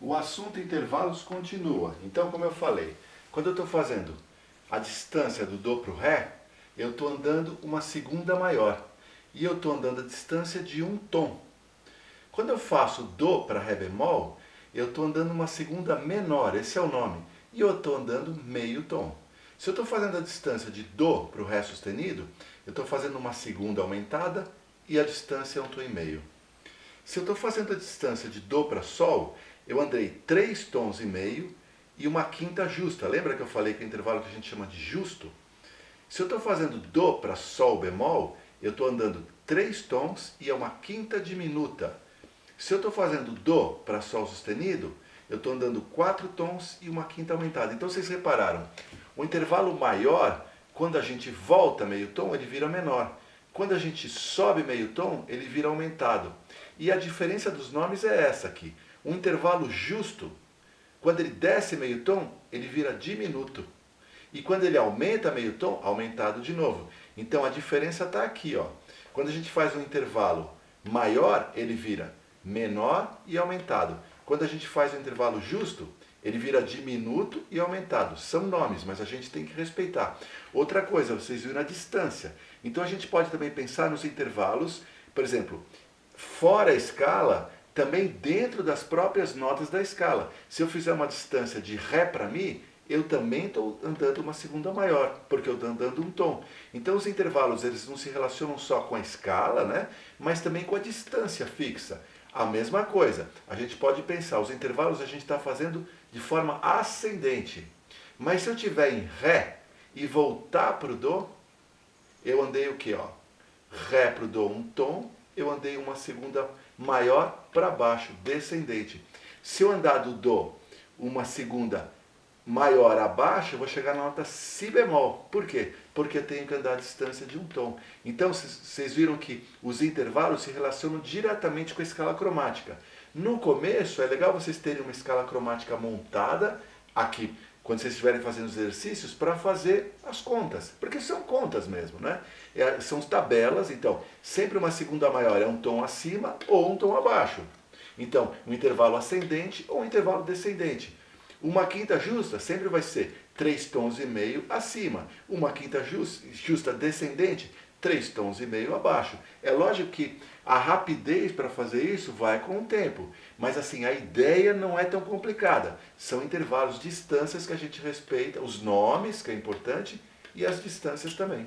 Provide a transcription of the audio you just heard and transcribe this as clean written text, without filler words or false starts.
O assunto intervalos continua. Então, como eu falei, quando eu estou fazendo a distância do Dó para o Ré, eu estou andando uma segunda maior. E eu estou andando a distância de um tom. Quando eu faço Dó para Ré bemol, eu estou andando uma segunda menor, esse é o nome. E eu estou andando meio tom. Se eu estou fazendo a distância de Dó para o Ré sustenido, eu estou fazendo uma segunda aumentada e a distância é um tom e meio. Se eu estou fazendo a distância de Dó para Sol, eu andei 3 tons e meio e uma quinta justa. Lembra que eu falei que é o intervalo que a gente chama de justo? Se eu estou fazendo Dó para Sol bemol, eu estou andando 3 tons e é uma quinta diminuta. Se eu estou fazendo Dó para Sol sustenido, eu estou andando 4 tons e uma quinta aumentada. Então vocês repararam, o intervalo maior, quando a gente volta meio tom, ele vira menor. Quando a gente sobe meio tom, ele vira aumentado. E a diferença dos nomes é essa aqui. Um intervalo justo, quando ele desce meio tom, ele vira diminuto. E quando ele aumenta meio tom, aumentado de novo. Então a diferença está aqui, ó. Quando a gente faz um intervalo maior, ele vira menor e aumentado. Quando a gente faz um intervalo justo, ele vira diminuto e aumentado. São nomes, mas a gente tem que respeitar. Outra coisa, vocês viram a distância. Então a gente pode também pensar nos intervalos, por exemplo, fora a escala, também dentro das próprias notas da escala. Se eu fizer uma distância de Ré para Mi, eu também estou andando uma segunda maior, porque eu estou andando um tom. Então os intervalos eles não se relacionam só com a escala, né? Mas também com a distância fixa. A mesma coisa, a gente pode pensar, os intervalos a gente está fazendo de forma ascendente. Mas se eu estiver em Ré e voltar para o Dó, eu andei o que? Ré para o Dó um tom, eu andei uma segunda maior para baixo, descendente. Se eu andar do Dó uma segunda maior abaixo, eu vou chegar na nota Si bemol. Por quê? Porque eu tenho que andar a distância de um tom. Então, vocês viram que os intervalos se relacionam diretamente com a escala cromática. No começo, é legal vocês terem uma escala cromática montada aqui, quando vocês estiverem fazendo os exercícios, para fazer as contas. Porque são contas mesmo, né? São tabelas, então, sempre uma segunda maior é um tom acima ou um tom abaixo. Então, um intervalo ascendente ou um intervalo descendente. Uma quinta justa sempre vai ser 3 tons e meio acima. Uma quinta justa descendente, 3 tons e meio abaixo. É lógico que a rapidez para fazer isso vai com o tempo. Mas assim, a ideia não é tão complicada. São intervalos, distâncias que a gente respeita, os nomes, que é importante, e as distâncias também.